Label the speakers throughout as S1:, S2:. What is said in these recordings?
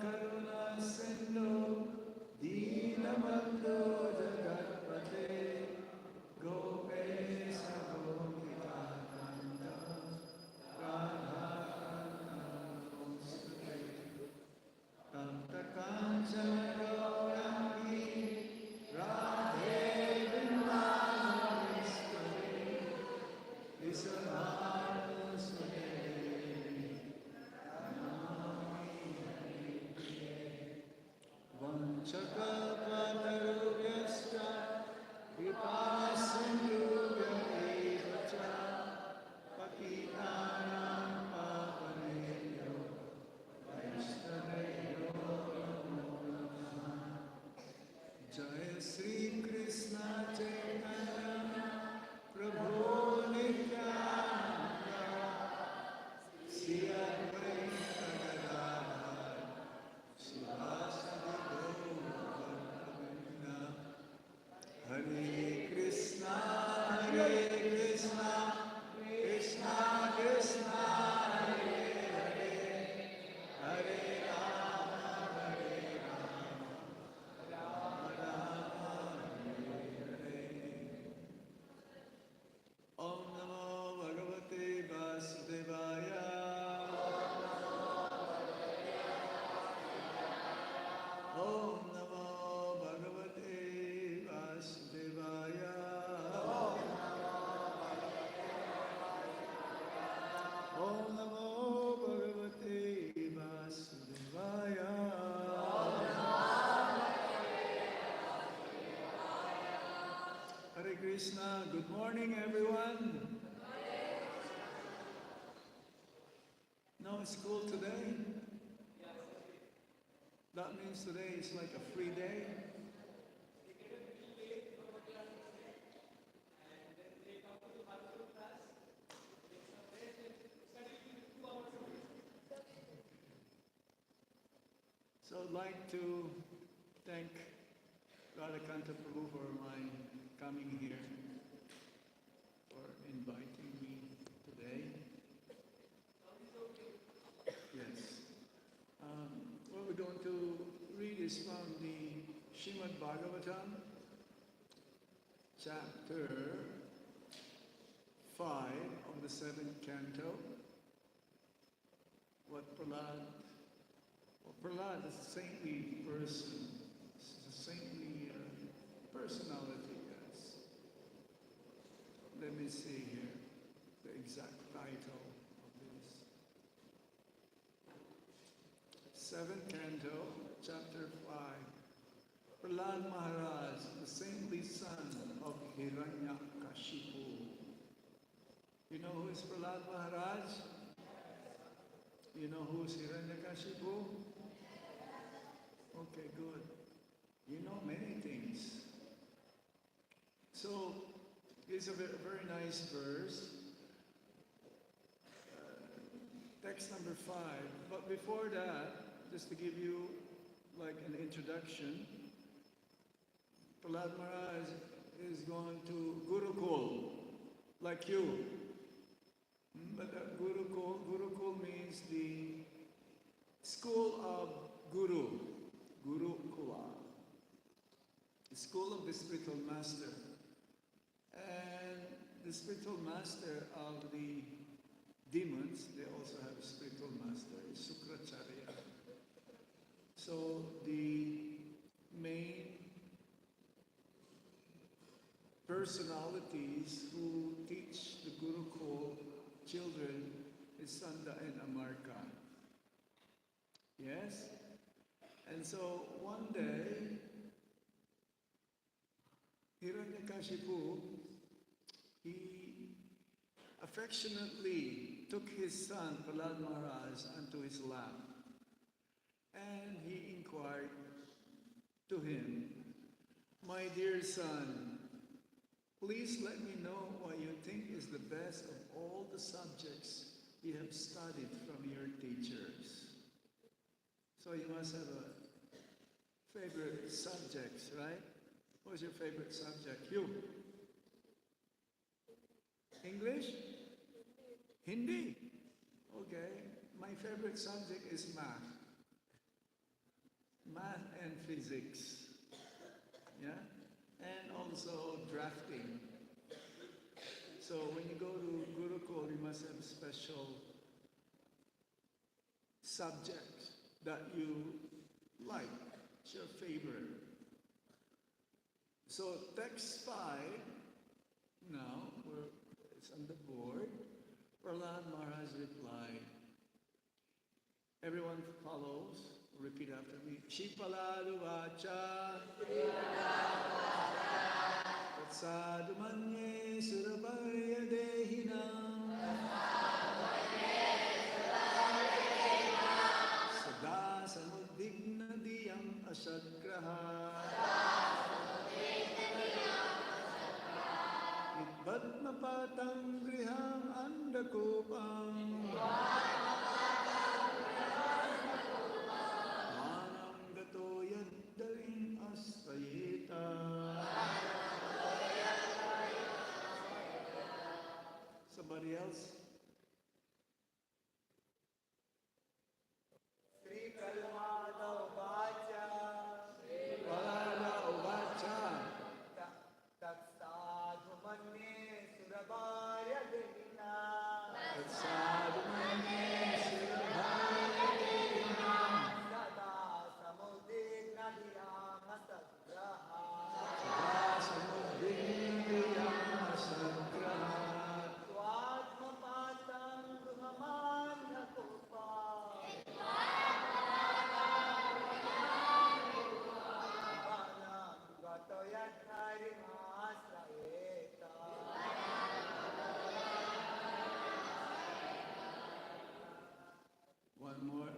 S1: Karuna Sindhu Deenabandhu Jagatpate Gopesha Gopika Kanta Radha Namaste Tanta Kanchana Gaurangi Radhe Vrindaranyam Visvadhanu Sudeni Namami Vanchakalpatarubhyascha Vipasindhubhya eva cha Patitanam pavanebhyo Vaishnaveyo Namo Namah Jai Sri Krishna Chaitanya Prabhu Nityananda Sri Advaita Gadadhar Srivasadi Gauragovinda Hare Krishna Krishna Krishna Hare Hare Hare Rama Rama Rama Hare Hare Om Namo Bhagavate Vasudevaya Om Namo Bhagavate Vasudevaya Om Namo Bhagavate Vasudevaya Hare Krishna, good morning everyone. No school today? That means today is like a free day? So I'd like to thank Radhakanta Prabhu for my coming here, for inviting me today. Yes. What we're going to read is from the Srimad Bhagavatam, chapter 5 of the 7th canto. What Prahlad is a saintly person. This is a saintly personality, yes. Let me see here the exact title of this. 7th canto, chapter 5. Prahlad Maharaj, the saintly son of Hiranyakashipu. You know who is Prahlad Maharaj? You know who is Hiranyakashipu? Okay, good. You know many things. So, it's a very nice verse. Text number 5. But before that, just to give you like an introduction, Prahlad Maharaj is going to Gurukul, like you. But Gurukul means the school of Guru, Gurukula, the school of the spiritual master. And the spiritual master of the demons, they also have a spiritual master, Sukracharya. So the main personalities who teach the Gurukul children is Sanda and Amarka. Yes? And so one day, Hiranyakashipu, he affectionately took his son, Prahlad Maharaj, onto his lap. And he inquired to him, "My dear son, please let me know what you think is the best of all the subjects you have studied from your teachers." So you must have a favorite subjects, right? What's your favorite subject? You? English? Hindi? Okay. My favorite subject is math. math and physics, yeah, and also drafting. So when you go to Gurukul, you must have special subjects that you like, it's your favorite. So text 5, now, it's on the board. Prahlad Maharaj replied. Everyone follows. Repeat after me. Shipaladu vacha. Tatsadu manye suraparya dehinam. Sada samuddigna diyam asagraha. Vidvatmapatam griham andakopam. Manam gato yaddarin astayeta. Somebody else?
S2: Sri Kalmada Uvacha
S1: Prahlada uvacha.
S2: Tatsadu Manye Surabhaya Devina
S1: Tatsadu manye sirabhaya dehinam.
S2: Sada Samuddigna Dhyama Sagraha
S1: Sada samuddigna diyam asagraha.
S2: Swadma Patam Gruhamanda Kupa Vanam Gato Yadhari Maslayeta
S1: One more.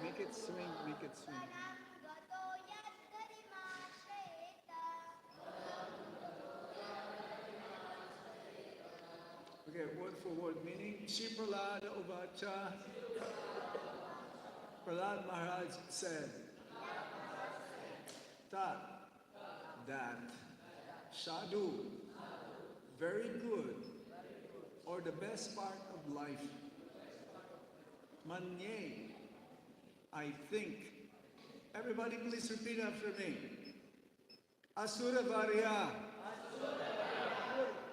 S1: Make it swing, make it swing. Okay, word for word meaning. Shri Prahlada Uvacha. Prahlad Maharaj said, Tat, that, Sadhu, very good, or the best part of life. Manye, I think. Everybody please repeat after me. Asura Varya,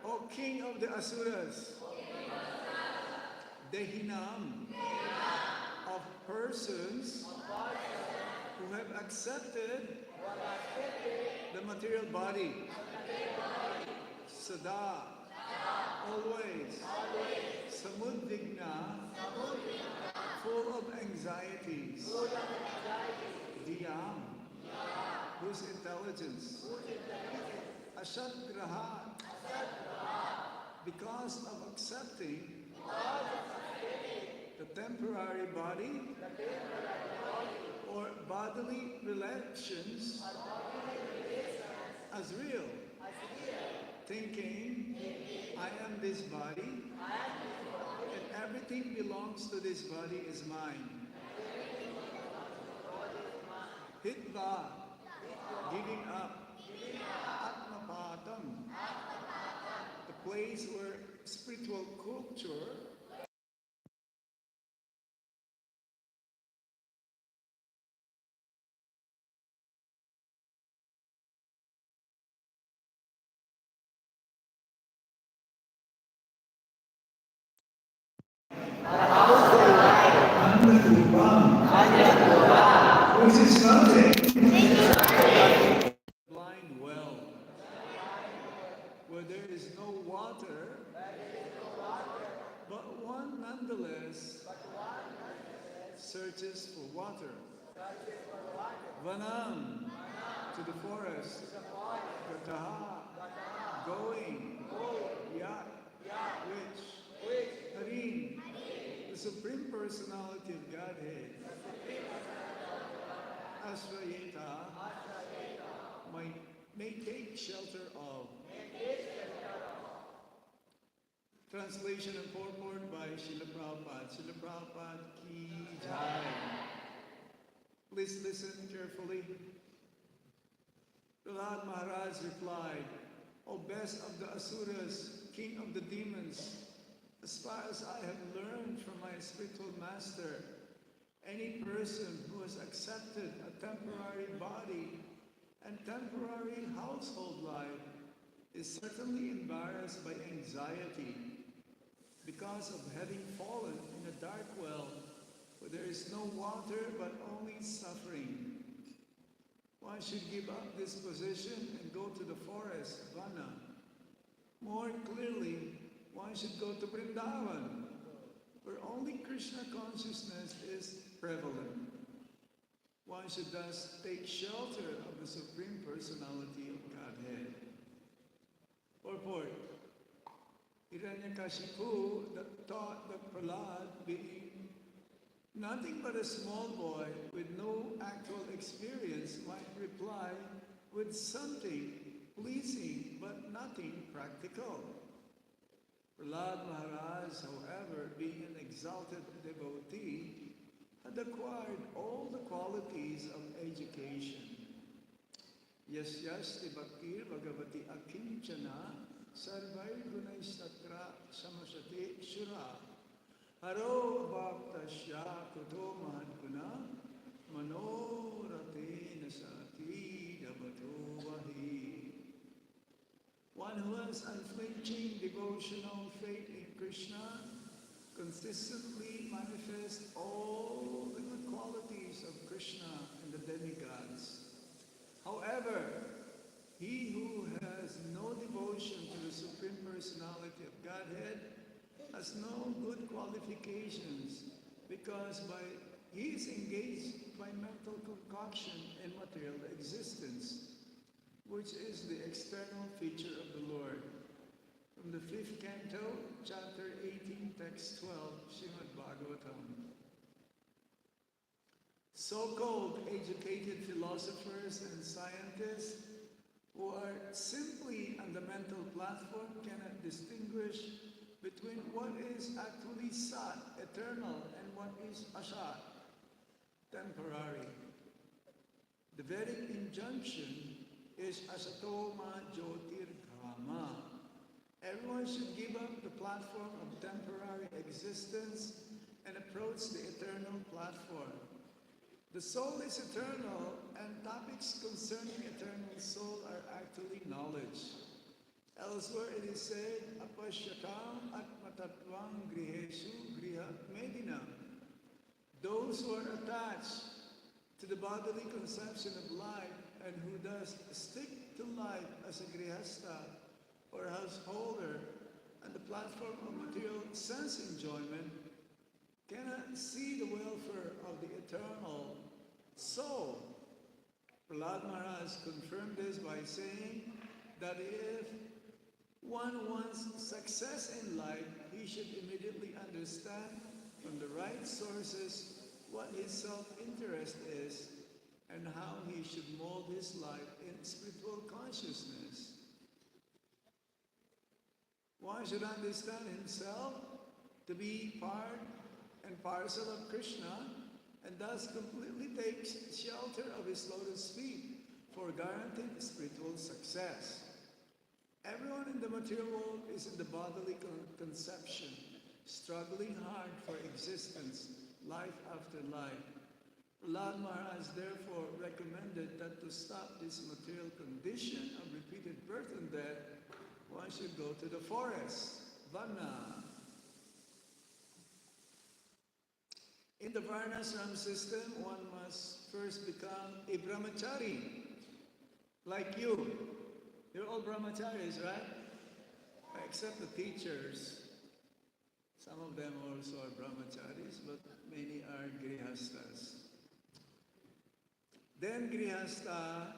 S1: O King of the Asuras, Dehinam, of persons who have accepted the material body, Sada, always, Samuddigna, full of anxieties, Diyam, whose intelligence, Ashagraha, because of accepting the temporary body or bodily relations as real, thinking, I am this body, and everything belongs to this body is mine. Hitva, giving up. Atmapatam, the place where spiritual culture nonetheless searches for water. Vanam, to the forest. Gataha, going. Yat, which. Harim, the Supreme Personality of Godhead. Ashrayeta, may take shelter of. Translation and purport by Srila Prabhupada. Srila Prabhupada ki jai. Please listen carefully. Prahlad Maharaj replied, O best of the Asuras, king of the demons, as far as I have learned from my spiritual master, any person who has accepted a temporary body and temporary household life is certainly embarrassed by anxiety because of having fallen in a dark well where there is no water but only suffering. One should give up this position and go to the forest, Vana. More clearly, one should go to Vrindavan, where only Krishna consciousness is prevalent. One should thus take shelter of the Supreme Personality of Godhead. Purport. Hiranyakashipu taught that Prahlad, being nothing but a small boy with no actual experience, might reply with something pleasing but nothing practical. Prahlad Maharaj, however, being an exalted devotee, had acquired all the qualities of education. Yasyasti bhaktir bhagavati akinchana sarvai gunaisatra samashate shura haro bhaktasya kuto mahadguna manorate nasati dabato vahi. One who has unflinching devotional faith in Krishna consistently manifests all the good qualities of Krishna and the demigods. However, he who has no devotion to the Supreme Personality of Godhead has no good qualifications because he is engaged by mental concoction and material existence, which is the external feature of the Lord. From the 5th canto, chapter 18, text 12, Srimad Bhagavatam. So-called educated philosophers and scientists who are simply on the mental platform cannot distinguish between what is actually sat, eternal, and what is asat, temporary. The Vedic injunction is asatoma jyotirgama. Everyone should give up the platform of temporary existence and approach the eternal platform. The soul is eternal, and topics concerning eternal soul are actually knowledge. Elsewhere it is said, apashyatam atmatatvam griheshu grihat medina. Those who are attached to the bodily conception of life and who thus stick to life as a grihasta or householder on the platform of material sense enjoyment cannot see the welfare of the eternal soul. Prahlad Maharaj confirmed this by saying that if one wants success in life, he should immediately understand from the right sources what his self-interest is and how he should mold his life in spiritual consciousness. One should understand himself to be part and parcel of Krishna and thus completely take shelter of his lotus feet for guaranteed spiritual success. Everyone in the material world is in the bodily conception, struggling hard for existence, life after life. Prahlad Maharaj therefore recommended that to stop this material condition of repeated birth and death, one should go to the forest, Vana. In the Varnashram system, one must first become a brahmachari, like you. You're all brahmacharis, right? Except the teachers. Some of them also are brahmacharis, but many are grihastas. Then grihasta,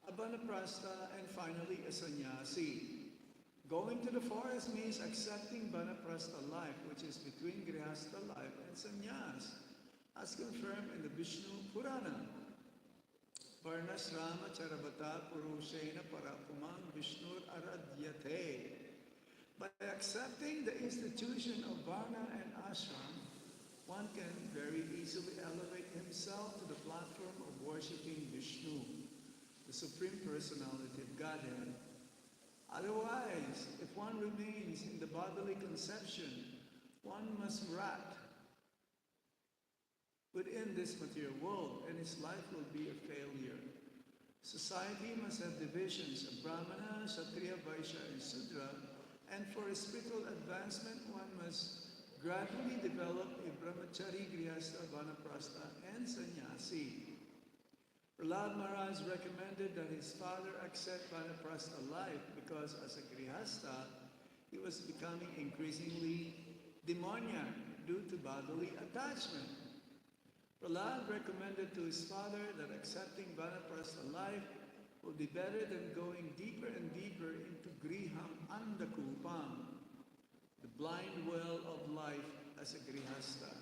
S1: a vanaprastha, and finally a sannyasi. Going to the forest means accepting vanaprastha life, which is between grihasta life and sannyas, as confirmed in the Vishnu Purana. Varnasrama charabata purushena parapumang Vishnur aradyate. By accepting the institution of Varna and Ashram, one can very easily elevate himself to the platform of worshipping Vishnu, the Supreme Personality of Godhead. Otherwise, if one remains in the bodily conception, one must rot within this material world, and his life will be a failure. Society must have divisions of Brahmana, Kshatriya, Vaishya, and Sudra, and for spiritual advancement, one must gradually develop a brahmachari, grihastha, vanaprastha, and sannyasi. Prahlad Maharaj recommended that his father accept vanaprastha life because as a grihastha, he was becoming increasingly demoniac due to bodily attachment. Prahlad recommended to his father that accepting vanaprastha life would be better than going deeper and deeper into griham andakupam, the blind well of life as a grihastha.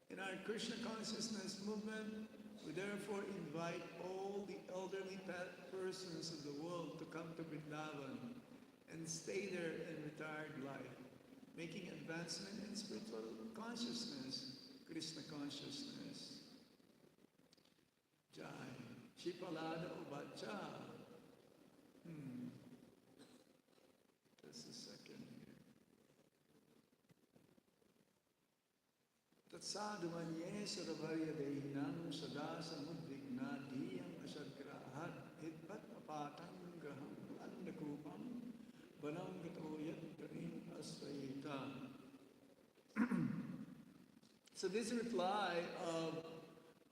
S1: In our Krishna consciousness movement, we therefore invite all the elderly persons of the world to come to Vrindavan and stay there in retired life, making advancement in spiritual consciousness, Krishna consciousness. Jai. Shipalada Ubacha. That's the second here. Tatsadumanye Saravarya Dehinam Sada Samudvigna Diyam Ashagrahat Hitpat Apatan Graham Andakupam Banam Gato Yadkarin Asvayita. So this reply of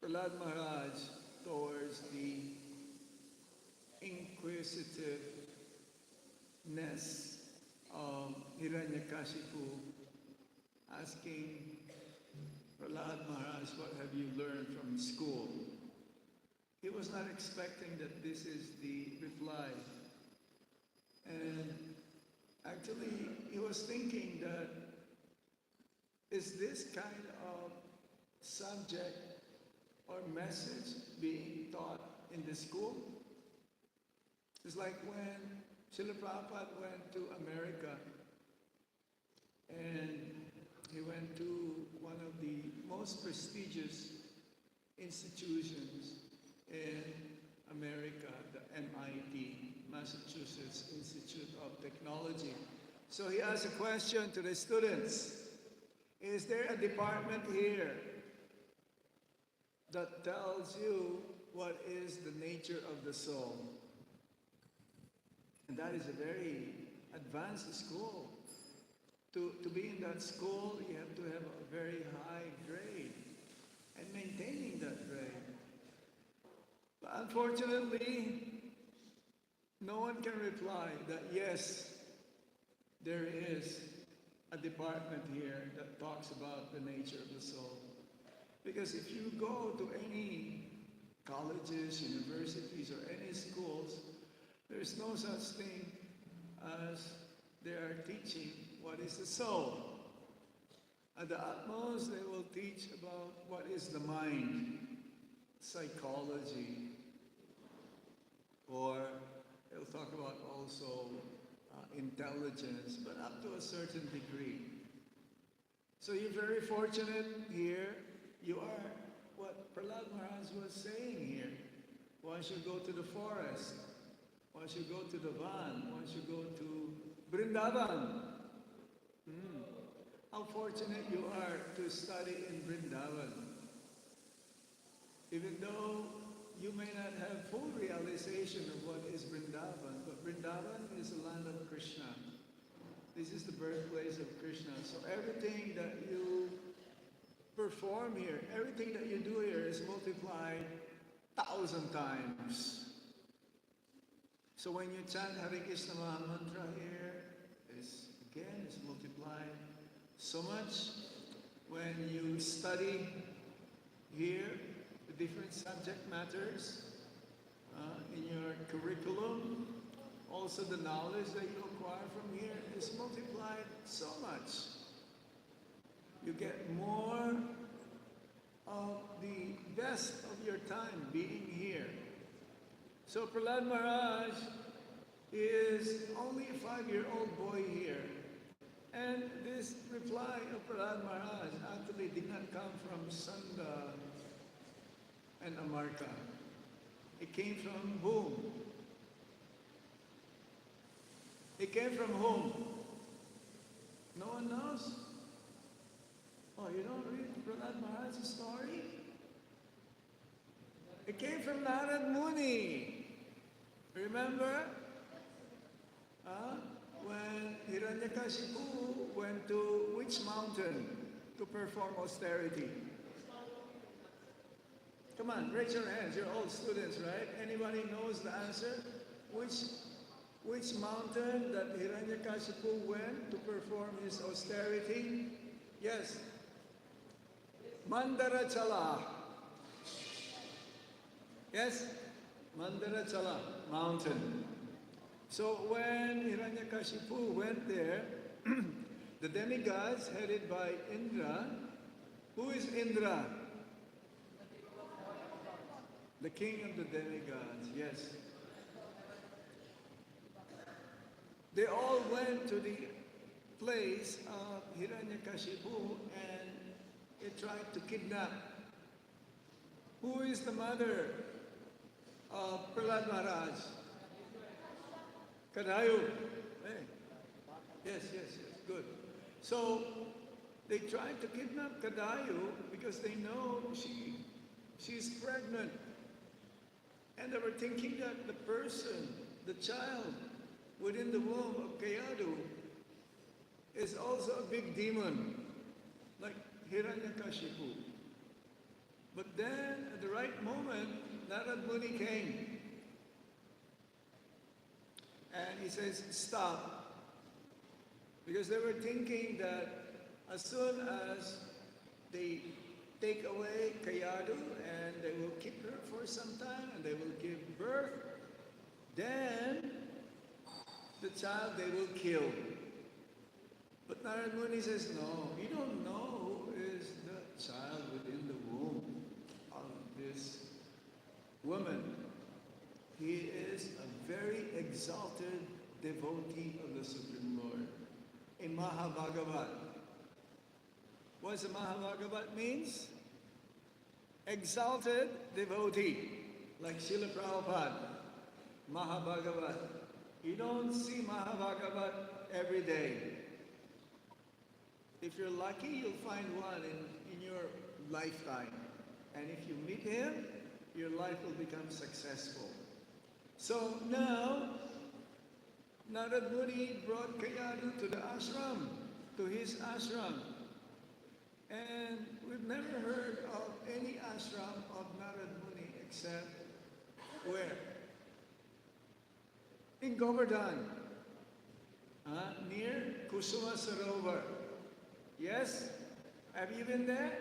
S1: Prahlad Maharaj towards the inquisitiveness of Hiranyakashipu, asking Prahlad Maharaj, what have you learned from school? He was not expecting that this is the reply. And actually, he was thinking that, is this kind of subject or message being taught in the school? It's like when Srila Prabhupada went to America and he went to one of the most prestigious institutions in America, the MIT, Massachusetts Institute of Technology. So he asked a question to the students. Is there a department here that tells you what is the nature of the soul? And that is a very advanced school. To be in that school, you have to have a very high grade and maintaining that grade. But unfortunately, no one can reply that yes, there is a department here that talks about the nature of the soul. Because if you go to any colleges, universities, or any schools, there's no such thing as they are teaching what is the soul. At the utmost, they will teach about what is the mind, psychology, or they'll talk about also intelligence, but up to a certain degree. So you're very fortunate here. You are what Prahlad Maharaj was saying here. One should go to the forest. One should go to the van. One should go to Vrindavan. How fortunate you are to study in Vrindavan. Even though you may not have full realization of what is Vrindavan, but Vrindavan is the land of Krishna. This is the birthplace of Krishna. So everything that you perform here, everything that you do here is multiplied 1,000 times. So when you chant Hare Krishna Maha Mantra here, is multiplied So much when you study here the different subject matters in your curriculum, also the knowledge that you acquire from here is multiplied so much. You get more of the best of your time being here. So Prahlad Maharaj is only a 5-year-old boy here. And this reply of Prahlad Maharaj actually did not come from Sanda and Amarka. It came from whom? It came from whom? No one knows? Oh, you don't read Prahlad Maharaj's story? It came from Narad Muni. Remember? When Hiranyakashipu went to which mountain to perform austerity? Come on, raise your hands. You're all students, right? Anybody knows the answer? Which mountain that Hiranyakashipu went to perform his austerity? Yes. Mandarachala. Yes? Mandarachala mountain. So when Hiranyakashipu went there, the demigods headed by Indra, who is Indra? The king of the demigods, yes. They all went to the place of Hiranyakashipu and they tried to kidnap. Who is the mother of Prahlad Maharaj? Kadayu. Hey. Yes, good. So they tried to kidnap Kadayu because they know she's pregnant. And they were thinking that the person, the child within the womb of Kayadu is also a big demon, like Hiranyakashipu. But then at the right moment, Narad Muni came. And he says, stop. Because they were thinking that as soon as they take away Kayadu and they will keep her for some time and they will give birth, then the child they will kill. But Narad Muni says, no, you don't know who is the child within the womb of this woman. He is a very exalted devotee of the Supreme Lord. In Mahabhagavat. What does the Mahabhagavat means? Exalted devotee. Like Srila Prabhupada. Mahabhagavat. You don't see Mahabhagavat every day. If you're lucky, you'll find one in your lifetime. And if you meet him, your life will become successful. So now, Narad Muni brought Kayadu to the ashram, to his ashram. And we've never heard of any ashram of Narad Muni except where? In Govardhan, near Kusuma Sarovar. Yes? Have you been there?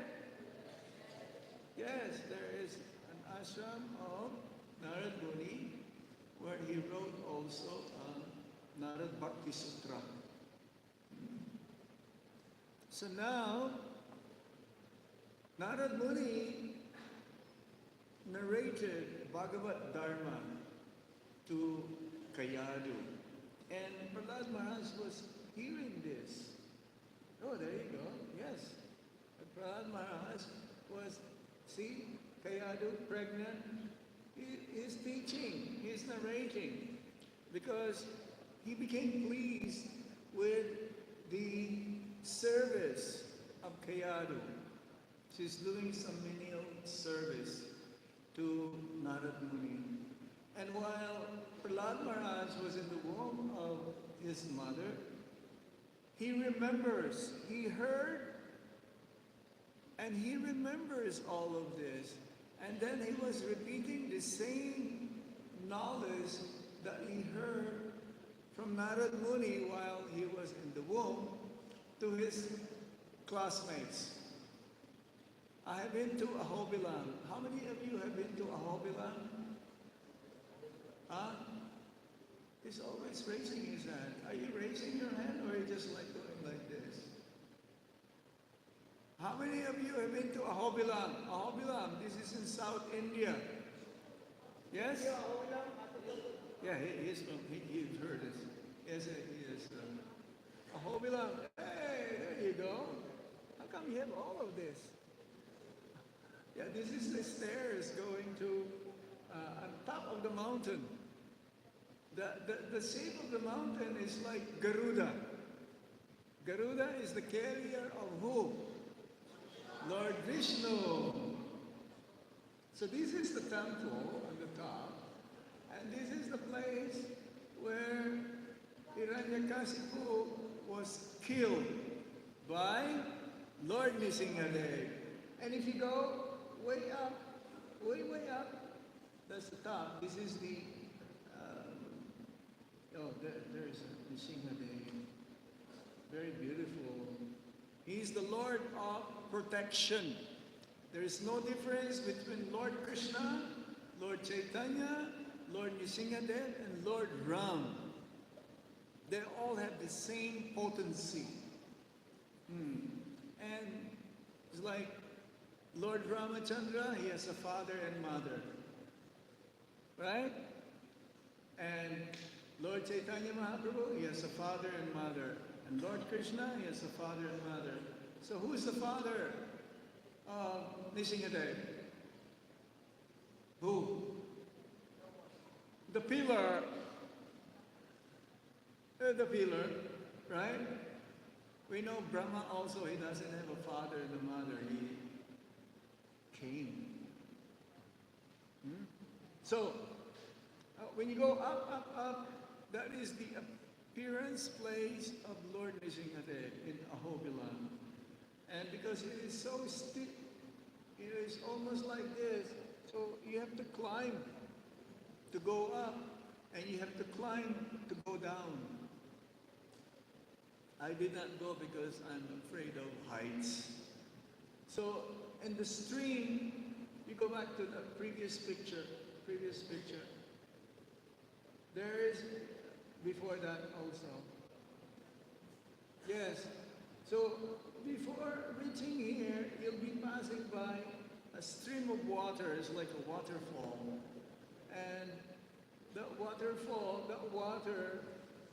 S1: Yes, there is an ashram of Narad Muni where he wrote also Narad Bhakti Sutra. So now, Narad Muni narrated Bhagavad Dharma to Kayadu. And Prahlad Maharaj was hearing this. Oh, there you go. Yes. Prahlad Maharaj was, see, Kayadu pregnant. He is teaching, he is narrating. Because he became pleased with the service of Kayadu. She's doing some menial service to Narad Muni. And while Prahlad Maharaj was in the womb of his mother, he remembers, he heard, and he remembers all of this. And then he was repeating the same knowledge that he heard from Narad Muni while he was in the womb to his classmates. I have been to Ahobilan. How many of you have been to Ahobilan? Huh? He's always raising his hand. Are you raising your hand or are you just like going like this? How many of you have been to Ahobilan? Ahobilan, this is in South India. Yes? Yeah, he's from, you've heard it. Yes, he is. Ahobilan. Hey, there you go. How come you have all of this? Yeah, this is the stairs going to on top of the mountain. The shape of the mountain is like Garuda. Garuda is the carrier of who? Lord Vishnu. So this is the temple on the top, and this is the place where Hiranyakasipu was killed by Lord Nrsimhadev. And if you go way up, way up, that's the top. This is the, there's Nrsimhadev. Very beautiful. He's the Lord of protection. There is no difference between Lord Krishna, Lord Chaitanya, Lord Nrsimhadev, and Lord Ram. They all have the same potency. And it's like Lord Ramachandra, he has a father and mother. Right? And Lord Chaitanya Mahaprabhu, he has a father and mother. And Lord Krishna, he has a father and mother. So who's the father of Nrsimhadev? Who? The pillar. The pillar, right? We know Brahma also, he doesn't have a father and a mother. He came. So, when you go up, that is the appearance place of Lord Nrsimhadev in Ahobilan. And because it is so steep, it is almost like this. So you have to climb to go up, and you have to climb to go down. I did not go because I'm afraid of heights. So in the stream, you go back to the previous picture. There is before that also. Yes. So before reaching here, you'll be passing by a stream of water. It's like a waterfall. And the waterfall, that water,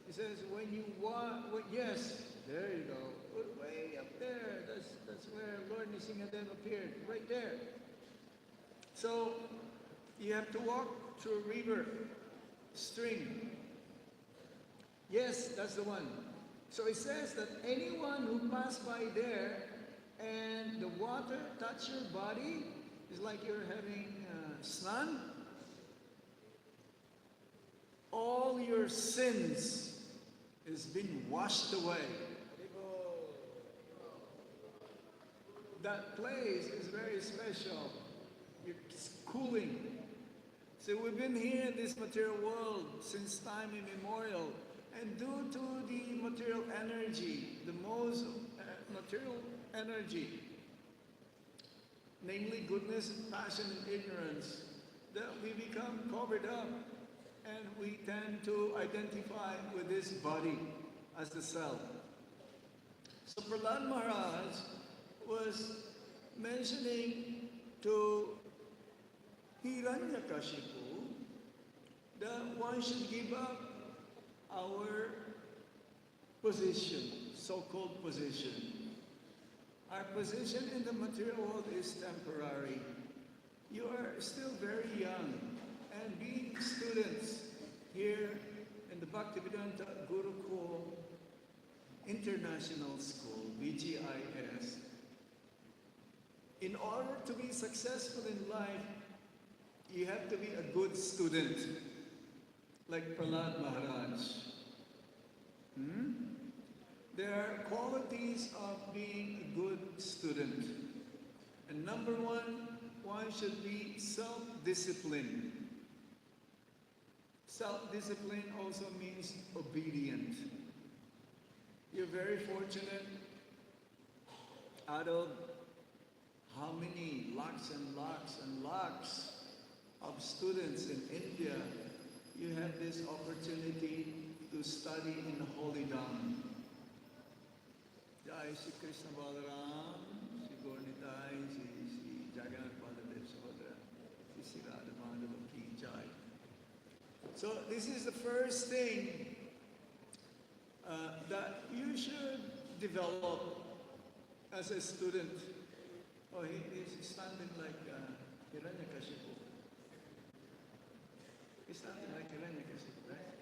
S1: it says when you walk, yes, there you go. Way up there, that's where Lord Nrsimhadev appeared, right there. So you have to walk through a river, stream. Yes, that's the one. So it says that anyone who passed by there and the water touch your body, is like you're having snan. All your sins has been washed away. That place is very special. It's cooling. So we've been here in this material world since time immemorial. And due to the material energy, the most material energy, namely goodness, passion, and ignorance, that we become covered up and we tend to identify with this body as the self. So Prahlad Maharaj was mentioning to Hiranyakashipu that one should give up our position, so-called position. Our position in the material world is temporary. You are still very young, and being students here in the Bhaktivedanta Gurukul International School, BGIS, in order to be successful in life, you have to be a good student, like Prahlad Maharaj. There are qualities of being a good student. And number one should be self-discipline. Self-discipline also means obedient. You're very fortunate out of how many lakhs and lakhs and lakhs of students in India, you have this opportunity to study in the Holy Dham. Jai Shri Krishna Balaram, Shri Gaurnitai, Shri Jagannath Baladev Sahodra, Shri Radha Madhava Ki Jai. So this is the first thing that you should develop as a student. Oh, he's standing like Hiranyakashipu. He's standing like Hiranyakashipu, right?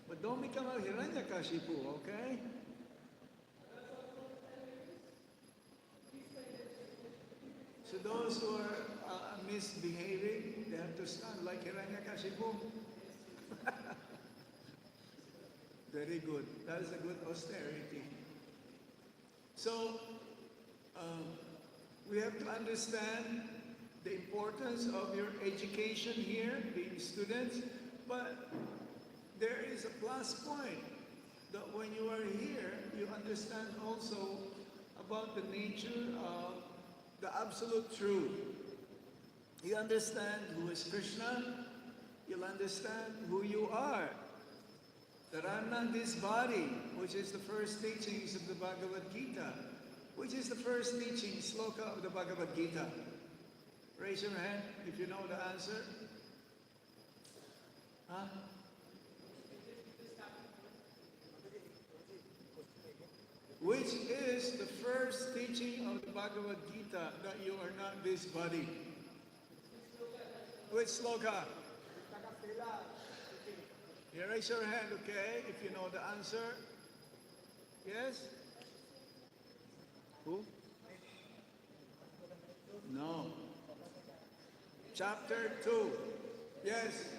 S1: But don't become a Hiranyakashipu, okay? So those who are misbehaving, they have to stand like Hiranyakashipu. Very good. That is a good austerity. So, we have to understand the importance of your education here, being students, but there is a plus point that when you are here, you understand also about the nature of the absolute truth. You understand who is Krishna, you'll understand who you are. That I'm not this body, which is the first teachings of the Bhagavad Gita, which is the first teaching sloka of the Bhagavad Gita. Raise your hand if you know the answer. Huh? Which is the first teaching of the Bhagavad Gita, that you are not this body. Which sloka? You raise your hand, okay, if you know the answer. Yes? Who? No. Chapter 2. Yes.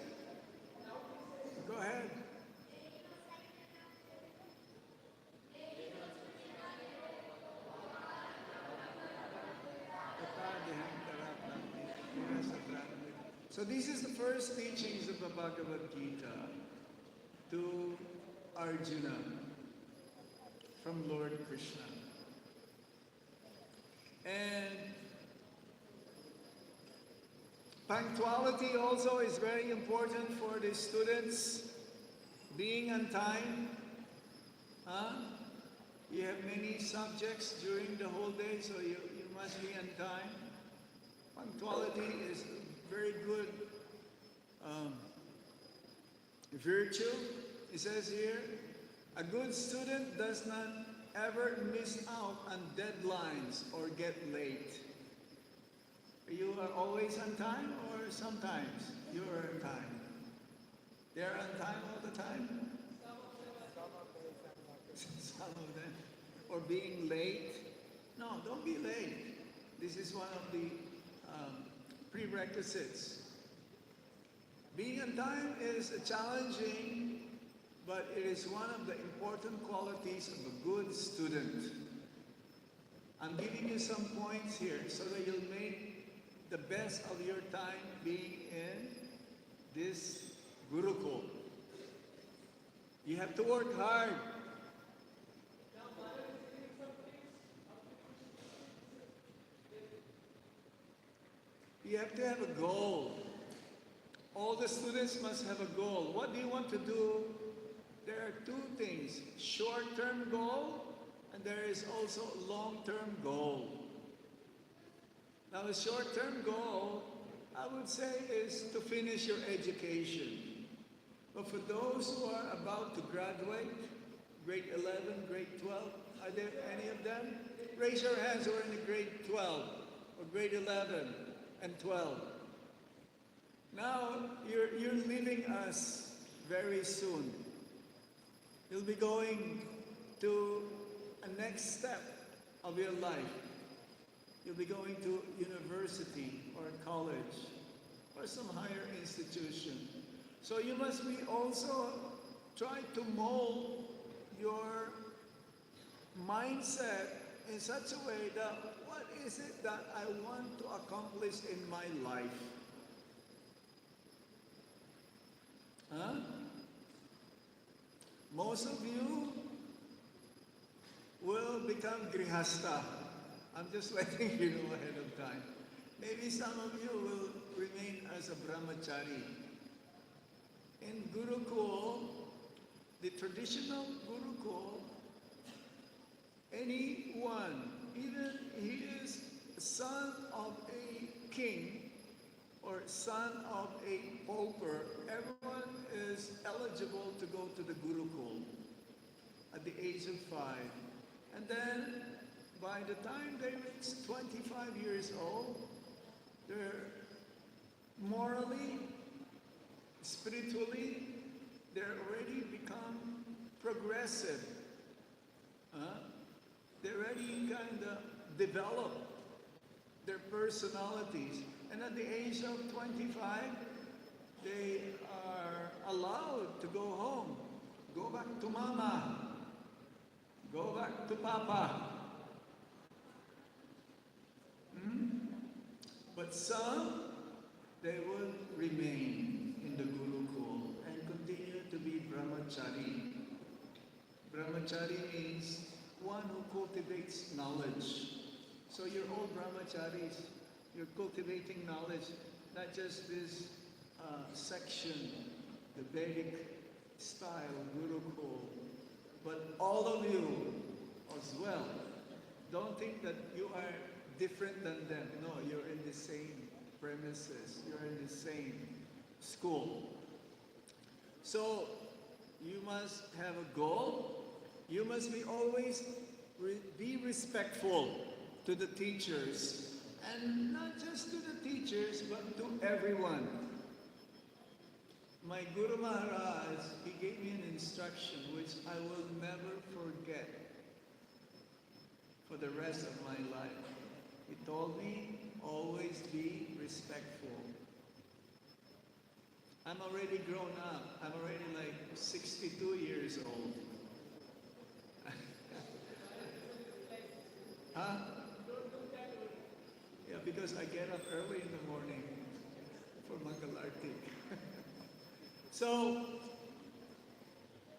S1: Go ahead. So this is the first teachings of the Bhagavad Gita to Arjuna from Lord Krishna. And punctuality also is very important for the students. Being on time. You have many subjects during the whole day, so you must be on time. Punctuality is a very good virtue. It says here, a good student does not ever miss out on deadlines or get late. You are always on time, or sometimes you are on time? They're on time all the time? Some of them. Or being late? No, don't be late. This is one of the prerequisites. Being on time is challenging, but it is one of the important qualities of a good student. I'm giving you some points here so that you'll make the best of your time being in this Gurukul. You have to work hard. You have to have a goal. All the students must have a goal. What do you want to do? There are two things, short-term goal, and there is also a long-term goal. Now the short-term goal, I would say, is to finish your education. But for those who are about to graduate, grade 11, grade 12, are there any of them? Raise your hands who are in the grade 12 or grade 11 and 12. Now, you're leaving us very soon. You'll be going to a next step of your life. You'll be going to university or college or some higher institution. So you must be also try to mold your mindset in such a way that what is it that I want to accomplish in my life? Most of you will become grihasta. I'm just letting you know ahead of time. Maybe some of you will remain as a brahmachari. In Gurukul, the traditional Gurukul, anyone, even he is son of a king or son of a pauper, everyone is eligible to go to the Gurukul at the age of 5. And then by the time they reach 25 years old, they're morally, spiritually, they're already become progressive. They already kind of develop their personalities. And at the age of 25, they are allowed to go home. Go back to mama. Go back to papa. But some, they will remain in the Gurukul and continue to be brahmachari. Brahmachari means one who cultivates knowledge. So you're all brahmacharis. You're cultivating knowledge, not just this section, the Vedic style Gurukul, but all of you as well. Don't think that you are different than them. No, you're in the same premises. You're in the same school. So you must have a goal. You must be always be respectful to the teachers. And not just to the teachers, but to everyone. My Guru Maharaj, he gave me an instruction which I will never forget for the rest of my life. He told me, always be respectful. I'm already grown up. I'm already like 62 years old. Huh? Yeah, because I get up early in the morning for Mangalarti. So,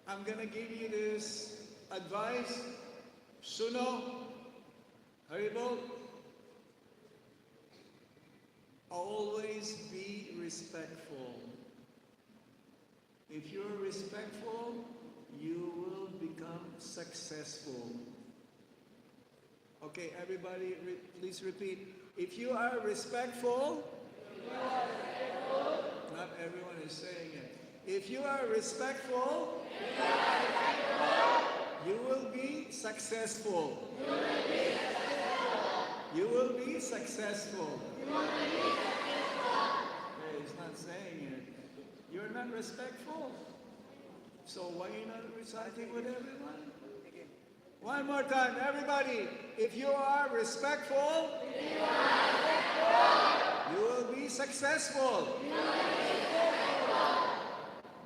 S1: I'm gonna give you this advice. Suno, Haribol, always be respectful. If you're respectful, you will become successful. Okay, everybody, please repeat. If you are respectful, not everyone is saying it. If you are respectful, you will be successful. You will be successful. Hey, he's not saying it. You're not respectful. So why are you not reciting with everyone? One more time, everybody. If you are respectful, you will be successful.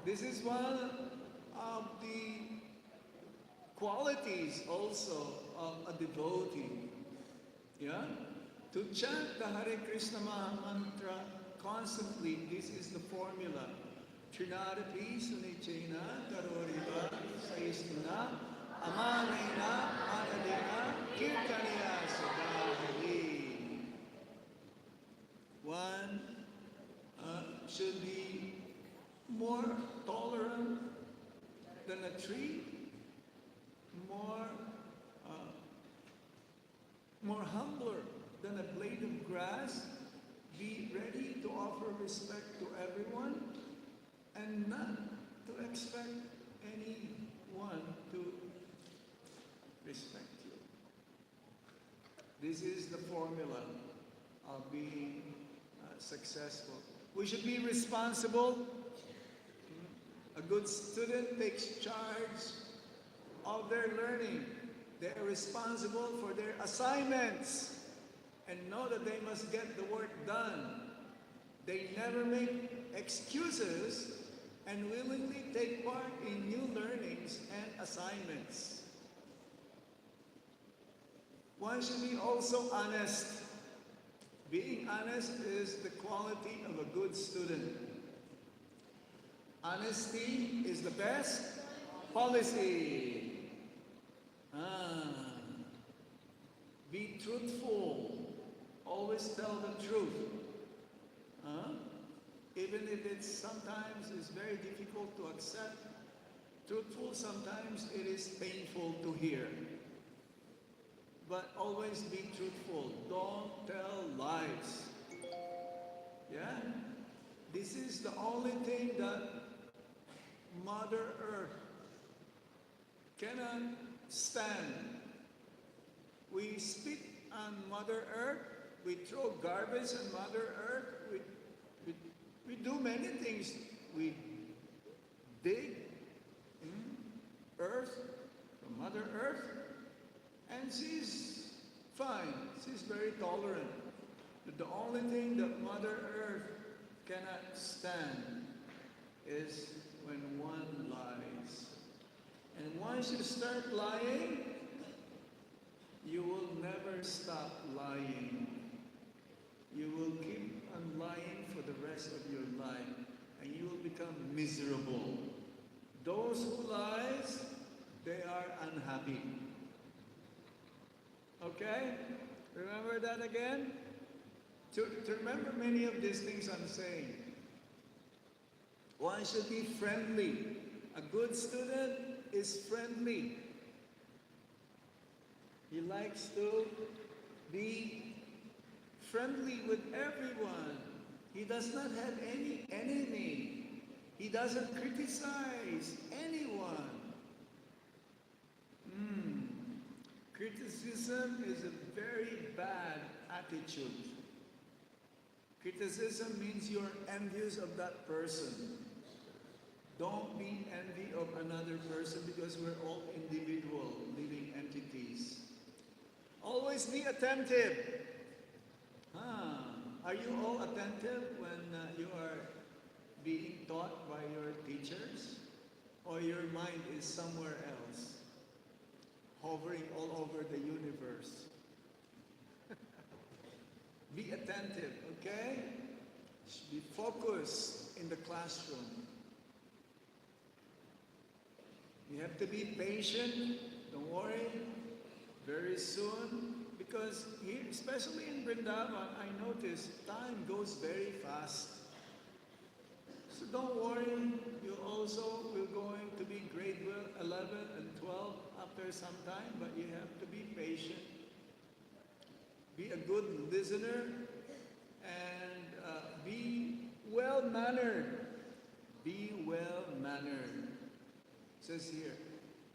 S1: This is one of the qualities also of a devotee. Yeah? To chant the Hare Krishna Maha Mantra constantly, this is the formula. Trinadapi Sunichena Karoriva Saistuna Amanena Anadena Kirtaniya Sadahari. One should be more tolerant than a tree, more humbler than a blade of grass. Be ready to offer respect to everyone and not to expect anyone to respect you. This is the formula of being successful. We should be responsible. A good student takes charge of their learning. They are responsible for their assignments and know that they must get the work done. They never make excuses and willingly take part in new learnings and assignments. One should be also honest. Being honest is the quality of a good student. Honesty is the best policy. Ah, be truthful. Always tell the truth. Huh? Even if it's sometimes it's very difficult to accept. Truthful, sometimes it is painful to hear. But always be truthful. Don't tell lies. Yeah? This is the only thing that Mother Earth cannot stand. We spit on Mother Earth. We throw garbage on Mother Earth. We do many things. We dig earth from Mother Earth, and she's fine. She's very tolerant. But the only thing that Mother Earth cannot stand is when one lies. And once you start lying, you will never stop lying. You will keep on lying for the rest of your life, and you will become miserable. Those who lies, they are unhappy. Okay? Remember that again? To remember many of these things I'm saying. One should be friendly. A good student is friendly. He likes to be friendly with everyone. He does not have any enemy. He doesn't criticize anyone. Criticism is a very bad attitude. Criticism means you're envious of that person. Don't be envy of another person, because we're all individual living entities. Always be attentive. Are you all attentive when you are being taught by your teachers? Or your mind is somewhere else, hovering all over the universe? Be attentive, okay? Be focused in the classroom. You have to be patient. Don't worry. Very soon, because here, especially in Vrindavan, I notice time goes very fast. So don't worry, you also will going to be grade 11 and 12 after some time, but you have to be patient. Be a good listener and be well-mannered. Be well-mannered. It says here,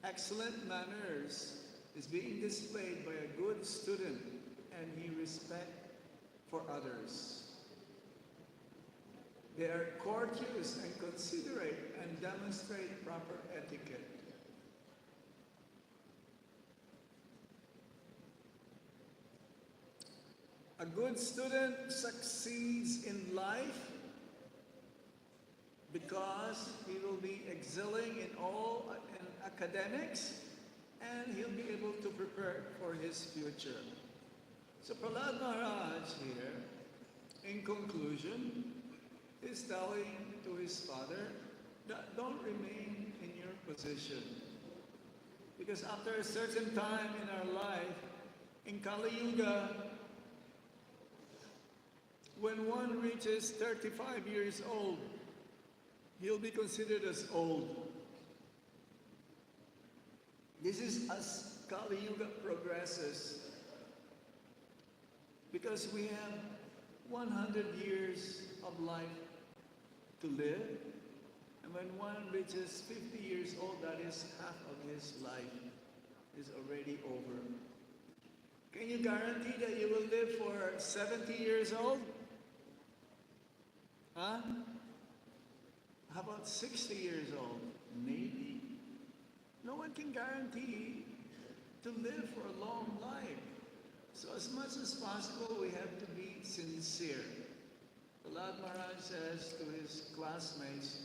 S1: excellent manners is being displayed by a good student, and he respect for others. They are courteous and considerate and demonstrate proper etiquette. A good student succeeds in life because he will be excelling in all in academics, and he'll be able to prepare for his future. So Prahlad Maharaj here, in conclusion, is telling to his father that don't remain in your position. Because after a certain time in our life, in Kali Yuga, when one reaches 35 years old, he'll be considered as old. This is as Kali Yuga progresses. Because we have 100 years of life to live. And when one reaches 50 years old, that is half of his life is already over. Can you guarantee that you will live for 70 years old? Huh? How about 60 years old? Maybe. No one can guarantee to live for a long life. So as much as possible, we have to be sincere. Prahlad Maharaj says to his classmates,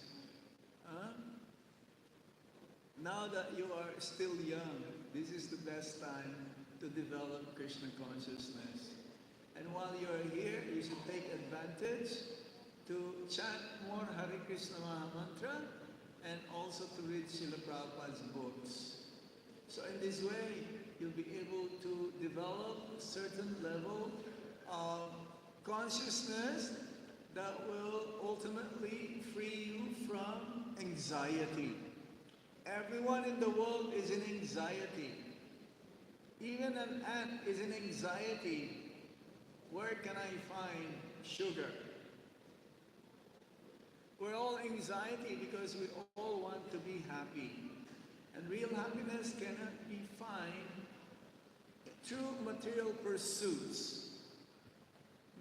S1: now that you are still young, this is the best time to develop Krishna consciousness. And while you are here, you should take advantage to chant more Hare Krishna Maha Mantra and also to read Srila Prabhupada's books. So in this way, you'll be able to develop a certain level of consciousness that will ultimately free you from anxiety. Everyone in the world is in anxiety. Even an ant is in anxiety. Where can I find sugar? We're all anxiety because we all want to be happy. And real happiness cannot be found through material pursuits.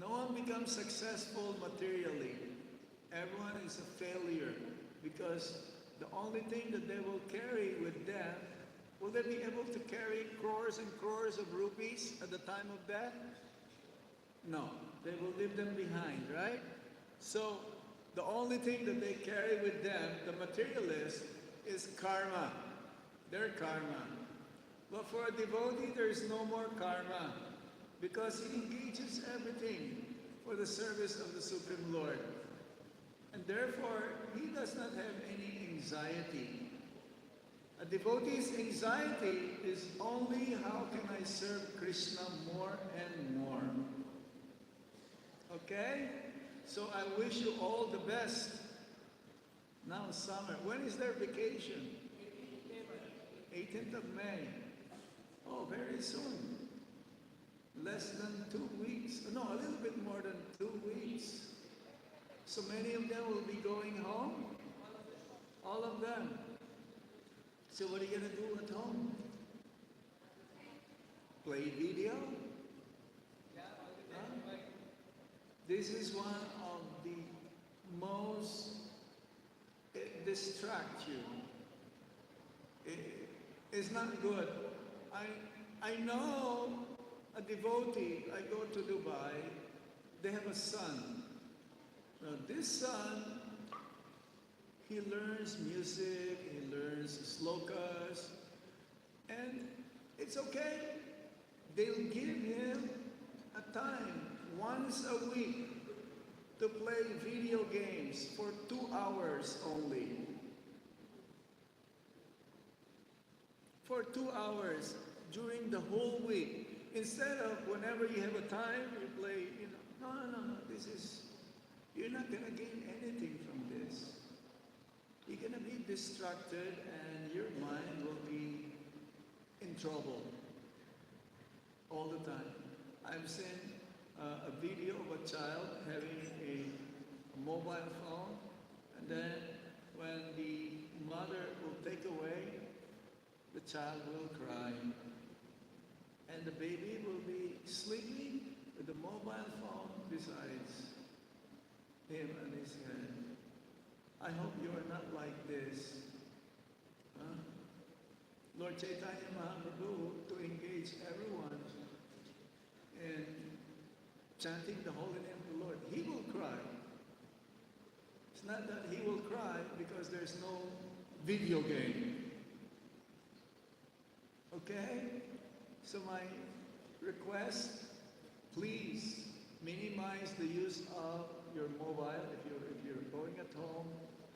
S1: No one becomes successful materially. Everyone is a failure because the only thing that they will carry with them, will they be able to carry crores and crores of rupees at the time of death? No, they will leave them behind, right? So the only thing that they carry with them, the materialist, is karma, their karma. But for a devotee, there is no more karma because he engages everything for the service of the Supreme Lord. And therefore, he does not have any anxiety. A devotee's anxiety is only how can I serve Krishna more and more. Okay? So I wish you all the best. Now summer. When is their vacation? 18th of May. Oh, very soon. Less than 2 weeks. No, a little bit more than 2 weeks. So many of them will be going home. All of them. So what are you going to do at home? Play video? Huh? This is one of the most, it distracts you. It's not good. I know a devotee, I go to Dubai, they have a son. Now this son, he learns music, he learns slokas, and it's okay. They'll give him a time, once a week, to play video games for 2 hours only. For 2 hours during the whole week. Instead of whenever you have a time, you play, no, this is, you're not going to gain anything from this. You're going to be distracted and your mind will be in trouble all the time. I've seen a video of a child having a mobile phone, and then when the mother will take away, the child will cry. And the baby will be sleeping with the mobile phone besides him and his head. I hope you are not like this. Huh? Lord Chaitanya Mahaprabhu, to engage everyone in chanting the holy name of the Lord, he will cry. It's not that he will cry because there's no video game. Okay? So my request, please minimize the use of your mobile if you're going at home.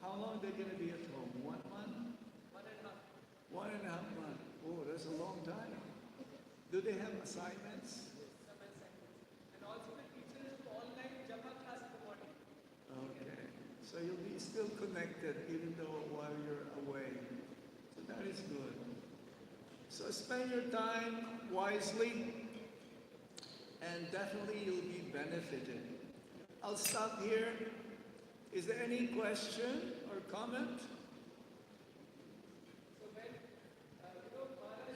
S1: How long are they going to be at home? 1 month? 1.5. 1.5 months. Oh, that's a long time. Do they have assignments?
S2: And also the teachers online Japa class in the morning.
S1: Okay. So you'll be still connected even though while you're away. So that is good. So spend your time wisely and definitely you'll be benefited. I'll stop here. Is there any question or comment?
S2: So when, Maharaj was by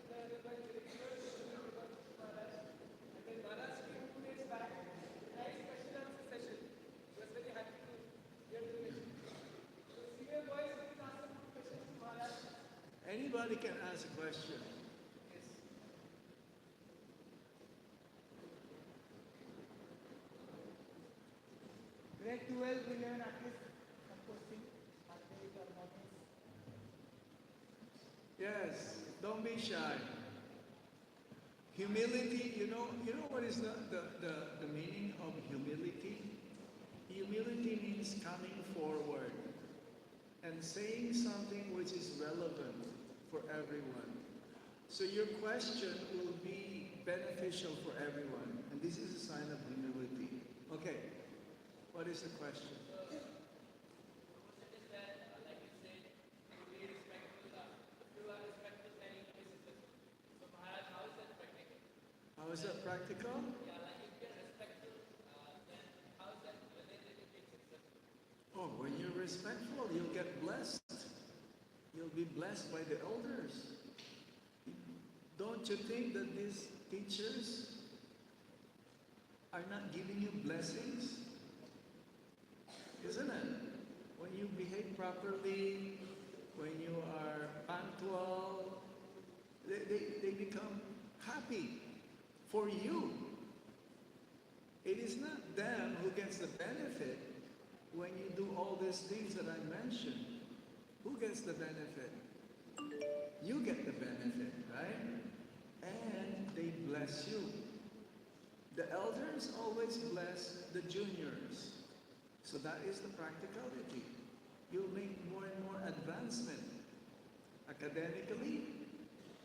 S2: directors, Maharaj, and then Maharaj came 2 days back, nice question answer session. He was very happy to hear the question. So senior boys, please ask some questions to Maharaj.
S1: Anybody can ask a question.
S2: Yes. Grade 12, we learn at least some question.
S1: Yes, don't be shy. Humility, you know what is the meaning of humility? Humility means coming forward. and saying something which is relevant for everyone. So your question will be beneficial for everyone, and this is a sign of humility. Okay, what is the question? How is that practical? Oh, when you're respectful, you'll get blessed. You'll be blessed by the elders. Don't you think that these teachers are not giving you blessings? Isn't it? When you behave properly, when you are punctual, they become happy for you. It is not them who gets the benefit when you do all these things that I mentioned. Who gets the benefit? You get the benefit, right? And they bless you. The elders always bless the juniors. So that is the practicality. You'll make more and more advancement. Academically,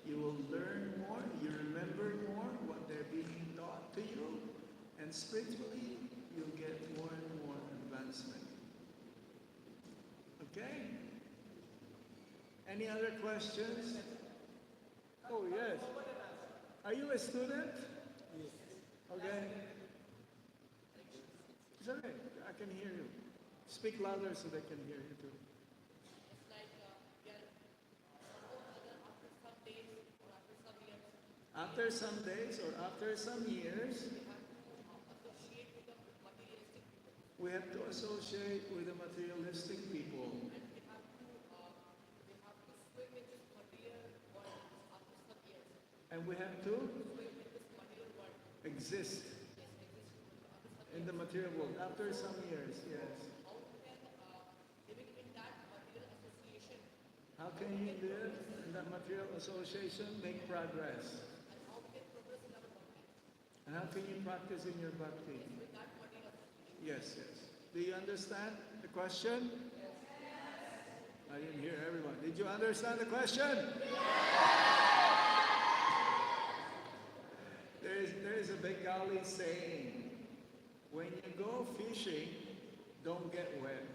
S1: you will learn more, you remember more what they're being taught to you, and spiritually, you'll get more and more advancement. Okay? Any other questions? Oh, yes. Are you a student? Yes. Okay. It's okay. I can hear you. Speak louder so they can hear you too.
S2: It's like we are after some days or after some years.
S1: After some days or after some years,
S2: We have to associate with the materialistic people.
S1: we have to associate with the materialistic people.
S2: And we have to swim in this material world after some years.
S1: And we have to
S2: Swim in this material world.
S1: exist in the material world after some years, yes.
S2: How can living in that material association
S1: How can you live in that material association, make progress?
S2: and how we can progress in our bhakti
S1: And how can you practice in your bhakti?
S2: with that material association?
S1: Yes, yes. Do you understand the question? I didn't hear everyone. Did you understand the question? There is a Bengali saying, when you go fishing, don't get wet.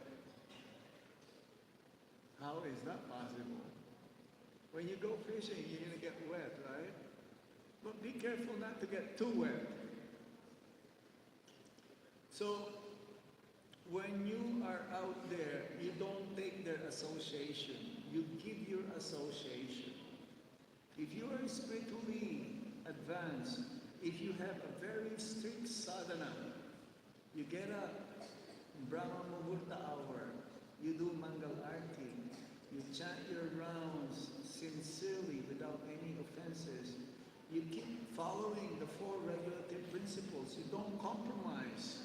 S1: How is that possible? When you go fishing, you're going to get wet, right? But be careful not to get too wet. So, when you are out there, you don't take their association. You give your association. If you are spiritually advanced, if you have a very strict sadhana, you get up Brahma Muhurta hour, you do Mangal Arti, you chant your rounds sincerely without any offenses, you keep following the four regulative principles, you don't compromise.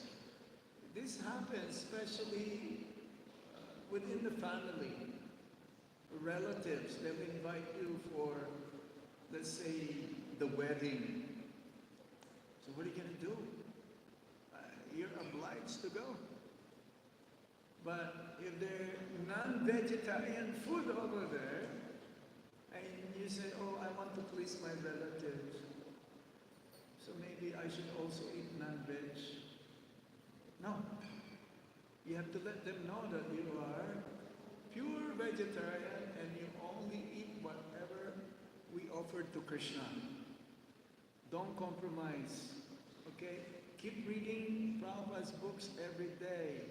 S1: This happens especially within the family. Relatives, they'll invite you for, let's say, the wedding. So what are you going to do? You're obliged to go. But if there's non-vegetarian food over there, and you say, oh, I want to please my relatives, so maybe I should also eat non-veg. No. You have to let them know that you are pure vegetarian and you only eat whatever we offer to Krishna. Don't compromise. Okay? Keep reading Prabhupada's books every day.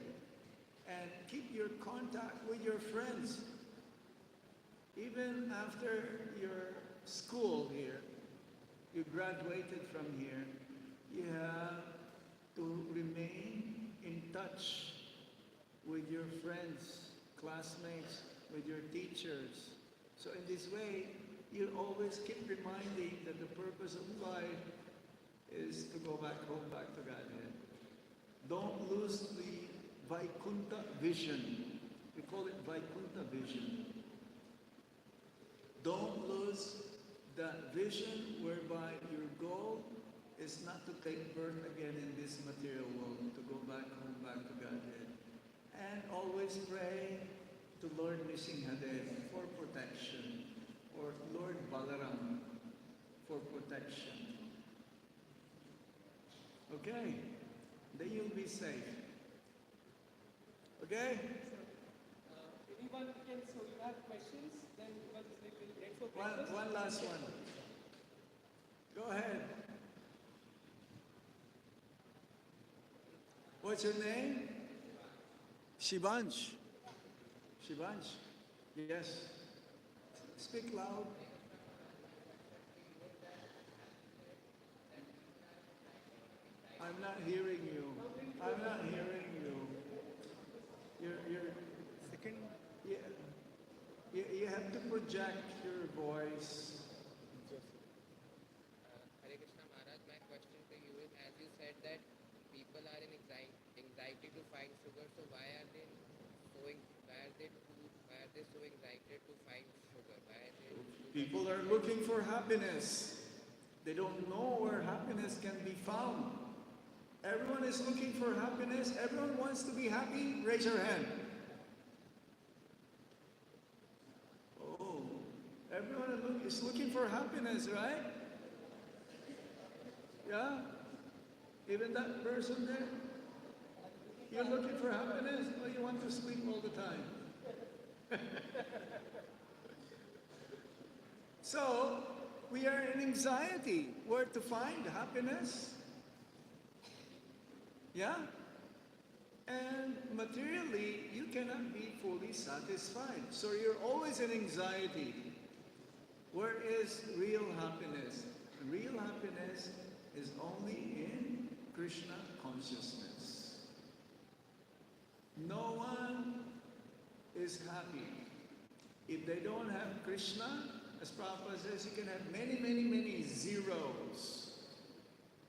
S1: And keep your contact with your friends. Even after your school here, you graduated from here, you have to remain in touch with your friends, classmates, with your teachers. So in this way, you always keep reminding that the purpose of life is to go back home, back to Godhead. Don't lose the Vaikuntha vision. We call it Vaikuntha vision. Don't lose that vision whereby your goal is not to take birth again in this material world, to go back home, back to Godhead. And always pray to Lord Nisinghadev for protection, or Lord Balaram for protection. Okay? Then you'll be safe. Okay?
S2: Anyone can, so you have questions, then because it's like very late for breakfast.
S1: One last one. Go ahead. What's your name? Shivansh. Shivansh. Yes. Speak loud. I'm not hearing you. I'm not hearing you. You're second. Yeah. You have to project your voice.
S3: Hare Krishna Maharaj, my question to you is, as you said that people are in anxiety to find sugar, so why are they so excited to find sugar?
S1: People are looking for happiness. They don't know where happiness can be found. Everyone is looking for happiness. Everyone wants to be happy. Raise your hand. Oh, everyone is looking for happiness, right? Yeah? Even that person there? You're looking for happiness, or you want to sleep all the time? So, we are in anxiety. Where to find happiness? Yeah? And materially, you cannot be fully satisfied. So you're always in anxiety. Where is real happiness? Real happiness is only in Krishna consciousness. No one is happy. If they don't have Krishna, as Prabhupada says, you can have many, many, many zeros.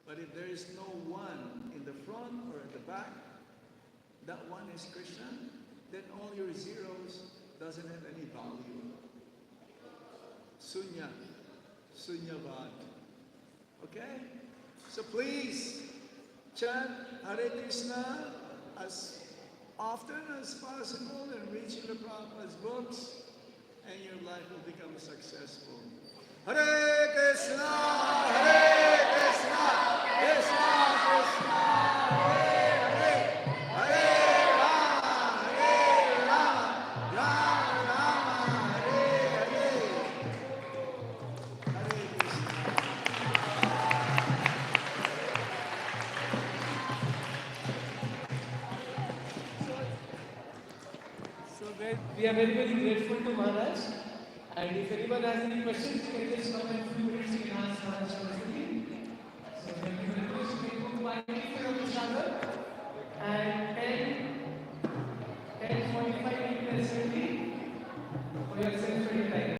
S1: But if there is no one in the front or at the back, that one is Krishna, then all your zeros doesn't have any value. Sunya, sunyavad. Okay? So please, chant Hare Krishna as often as possible and read Srila Prabhupada's books, and your life will become successful. Hare Krishna, Hare Krishna, Krishna Krishna, Hare Hare, Hare Rama, Rama Rama, Hare Hare. Hare Krishna.
S2: So we are very, very grateful to Maharaj. And if anyone has any questions, you can just come in a few minutes, you can ask Maharaj personally. So thank you very much. We will go quietly for your Prasada. And 10:45 minutes ready for your self-study time.